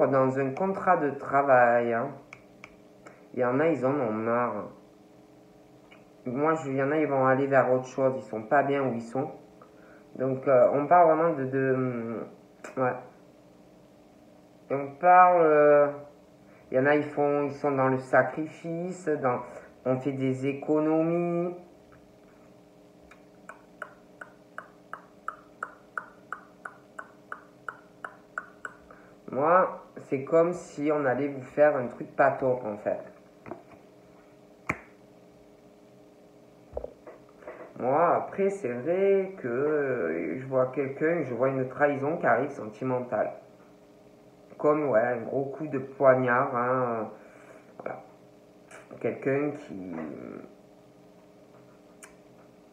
dans un contrat de travail. Hein. Il y en a, ils en ont marre. Moi, il y en a, ils vont aller vers autre chose. Ils sont pas bien où ils sont. Donc, on parle vraiment ouais. Et on parle... il y en a, ils sont dans le sacrifice, on fait des économies. Moi, c'est comme si on allait vous faire un truc pas top, en fait. Moi, après, c'est vrai que je vois quelqu'un, je vois une trahison qui arrive sentimentale. Comme ouais, un gros coup de poignard, hein, voilà. Quelqu'un qui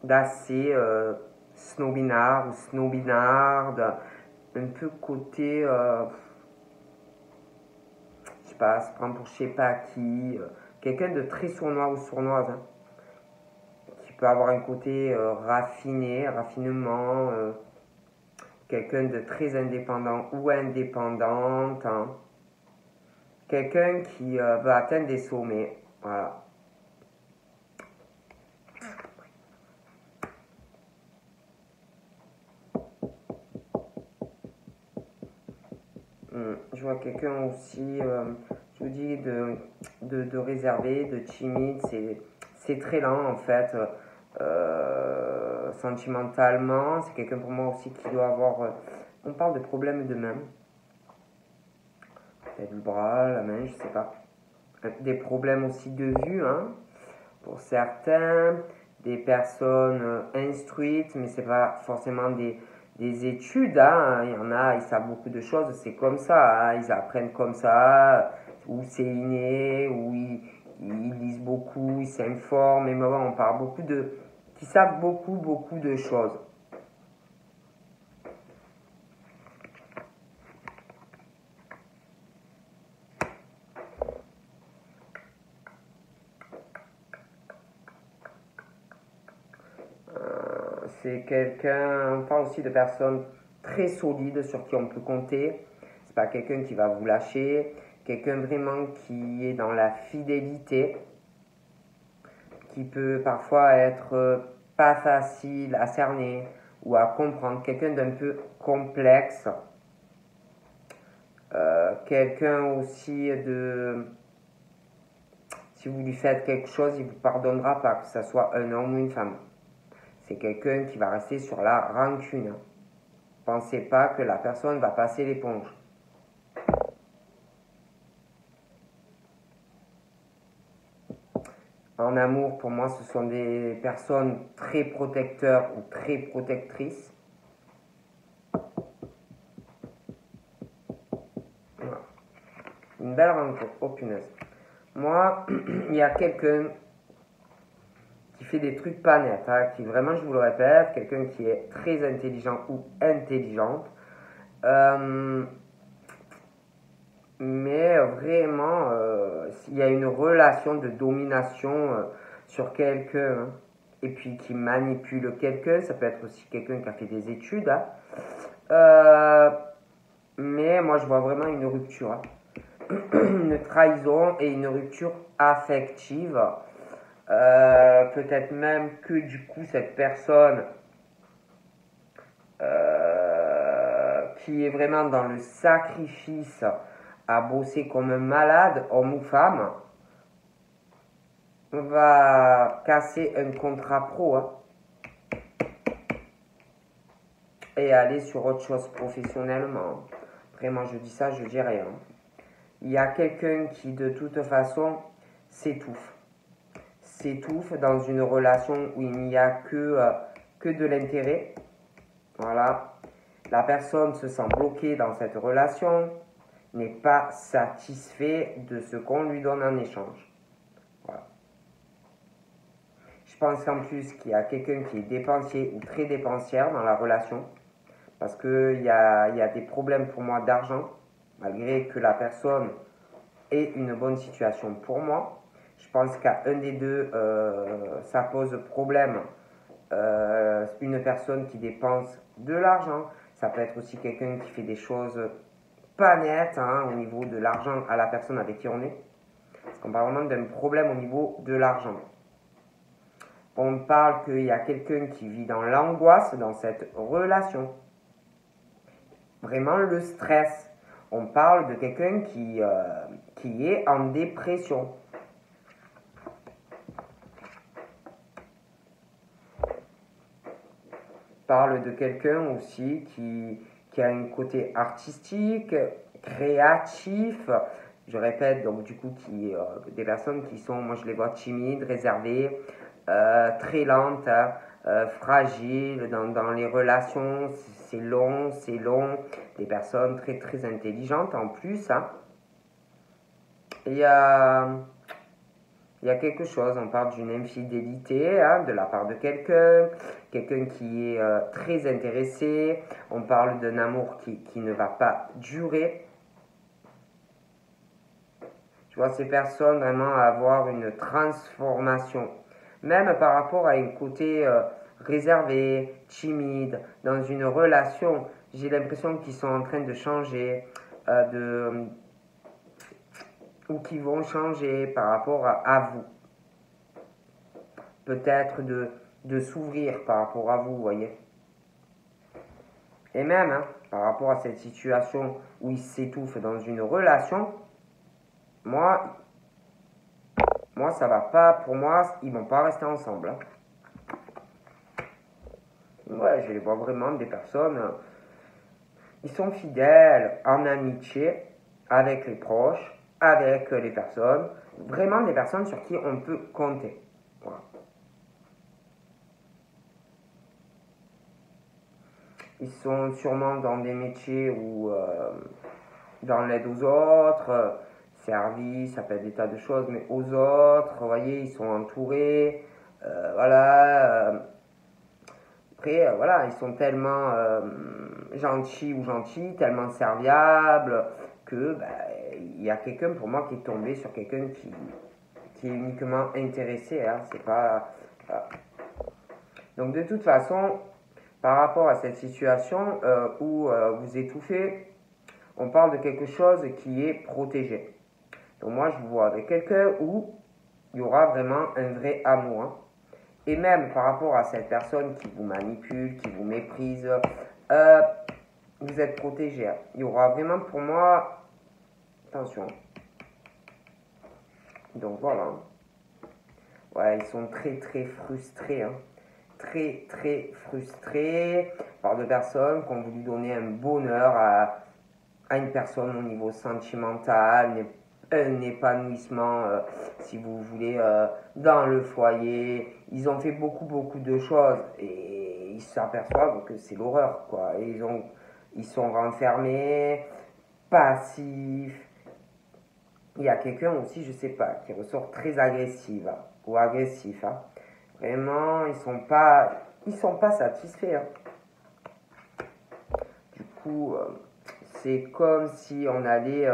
d'assez snobinard ou snobinarde, un peu côté, je sais pas, se prend pour je sais pas qui, quelqu'un de très sournois ou sournoise, hein, qui peut avoir un côté raffiné, raffinement, quelqu'un de très indépendant ou indépendante, hein, quelqu'un qui veut atteindre des sommets, voilà. Je vois quelqu'un aussi, je vous dis, de réservé, de timide, c'est très lent en fait. Sentimentalement, c'est quelqu'un pour moi aussi qui doit avoir. On parle de problèmes de main, peut-être le bras, la main, je sais pas. Des problèmes aussi de vue, hein, pour certains, des personnes instruites, mais c'est pas forcément des études, hein. Il y en a, ils savent beaucoup de choses, c'est comme ça, hein. Ils apprennent comme ça, ou c'est inné, ou ils lisent beaucoup, ils s'informent, mais bon, on parle beaucoup de, qui savent beaucoup de choses. C'est quelqu'un, on parle aussi de personnes très solides sur qui on peut compter. C'est pas quelqu'un qui va vous lâcher, quelqu'un vraiment qui est dans la fidélité, qui peut parfois être pas facile à cerner ou à comprendre, quelqu'un d'un peu complexe, quelqu'un aussi de, si vous lui faites quelque chose, il vous pardonnera pas, que ce soit un homme ou une femme. C'est quelqu'un qui va rester sur la rancune. Pensez pas que la personne va passer l'éponge. En amour, pour moi, ce sont des personnes très protecteurs ou très protectrices. Voilà. Une belle rencontre. Oh punaise. Moi, il y a quelqu'un qui fait des trucs pas nets, hein, qui vraiment, je vous le répète, quelqu'un qui est très intelligent ou intelligente. Euh, mais vraiment, il y a une relation de domination sur quelqu'un, hein, et puis qui manipule quelqu'un, ça peut être aussi quelqu'un qui a fait des études, hein. Euh, mais moi, je vois vraiment une rupture, hein. Une trahison et une rupture affective. Peut-être même que du coup, cette personne qui est vraiment dans le sacrifice à bosser comme un malade, homme ou femme, va casser un contrat pro, hein, et aller sur autre chose professionnellement. Vraiment, je dis ça, je dis rien. Il y a quelqu'un qui, de toute façon, s'étouffe. S'étouffe dans une relation où il n'y a que de l'intérêt. Voilà. La personne se sent bloquée dans cette relation, n'est pas satisfait de ce qu'on lui donne en échange. Voilà. Je pense qu'en plus qu'il y a quelqu'un qui est dépensier ou très dépensière dans la relation, parce qu'il y a des problèmes pour moi d'argent, malgré que la personne ait une bonne situation pour moi. Je pense qu'à un des deux, ça pose problème. Une personne qui dépense de l'argent, ça peut être aussi quelqu'un qui fait des choses pas nettes, hein, au niveau de l'argent à la personne avec qui on est. Parce qu'on parle vraiment d'un problème au niveau de l'argent. On parle qu'il y a quelqu'un qui vit dans l'angoisse dans cette relation. Vraiment le stress. On parle de quelqu'un qui est en dépression. On parle de quelqu'un aussi qui a un côté artistique, créatif. Je répète, donc du coup, des personnes qui sont, moi je les vois timides, réservées, très lentes, hein, fragile dans les relations, c'est long, c'est long. Des personnes très très intelligentes en plus. Hein. Il y a quelque chose, on parle d'une infidélité hein, de la part de quelqu'un qui est très intéressé, on parle d'un amour qui ne va pas durer. Tu vois, ces personnes vraiment avoir une transformation, même par rapport à un côté réservé, timide, dans une relation, j'ai l'impression qu'ils sont en train de changer, ou qui vont changer par rapport à vous. Peut-être de s'ouvrir par rapport à vous, vous voyez. Et même, hein, par rapport à cette situation où ils s'étouffent dans une relation, moi, ça va pas, pour moi, ils vont pas rester ensemble. Hein. Ouais, je les vois vraiment des personnes, ils sont fidèles en amitié avec les proches, avec les personnes, vraiment des personnes sur qui on peut compter. Voilà. Ils sont sûrement dans des métiers où, dans l'aide aux autres, service, ça peut être des tas de choses, mais aux autres, vous voyez, ils sont entourés, voilà. Après, voilà, ils sont tellement gentils ou gentils, tellement serviables, que il y a quelqu'un pour moi qui est tombé sur quelqu'un qui est uniquement intéressé, hein, c'est pas... Voilà. Donc de toute façon, par rapport à cette situation où vous étouffez, on parle de quelque chose qui est protégé. Donc moi, je vous vois avec quelqu'un où il y aura vraiment un vrai amour. Hein. Et même par rapport à cette personne qui vous manipule, qui vous méprise, vous êtes protégé. Hein. Il y aura vraiment pour moi... Attention. Donc voilà. Ouais, ils sont très très frustrés. Hein. Très très frustrés par de personnes qui ont voulu donner un bonheur à une personne au niveau sentimental, un épanouissement, si vous voulez, dans le foyer. Ils ont fait beaucoup de choses et ils s'aperçoivent que c'est l'horreur, quoi. Et ils sont renfermés, passifs. Il y a quelqu'un aussi, je sais pas, qui ressort très agressif hein, ou agressif. Hein. Vraiment, ils sont pas satisfaits. Hein. Du coup, c'est comme si on allait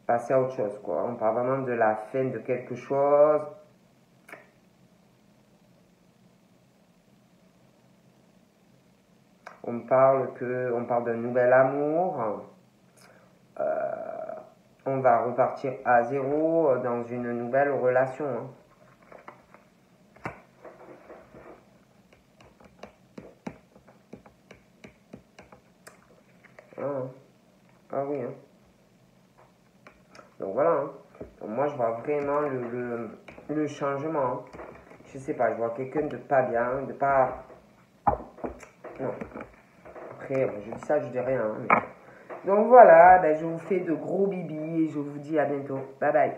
passer à autre chose, quoi. On parle vraiment de la fin de quelque chose. On parle d'un nouvel amour. On va repartir à zéro dans une nouvelle relation. Hein. Ah oui. Hein. Donc voilà. Hein. Donc moi, je vois vraiment le changement. Hein. Je sais pas, je vois quelqu'un de pas bien, de pas... Non. Après, je dis ça, je dis rien. Hein, mais... Donc voilà, je vous fais de gros bibis et je vous dis à bientôt. Bye bye.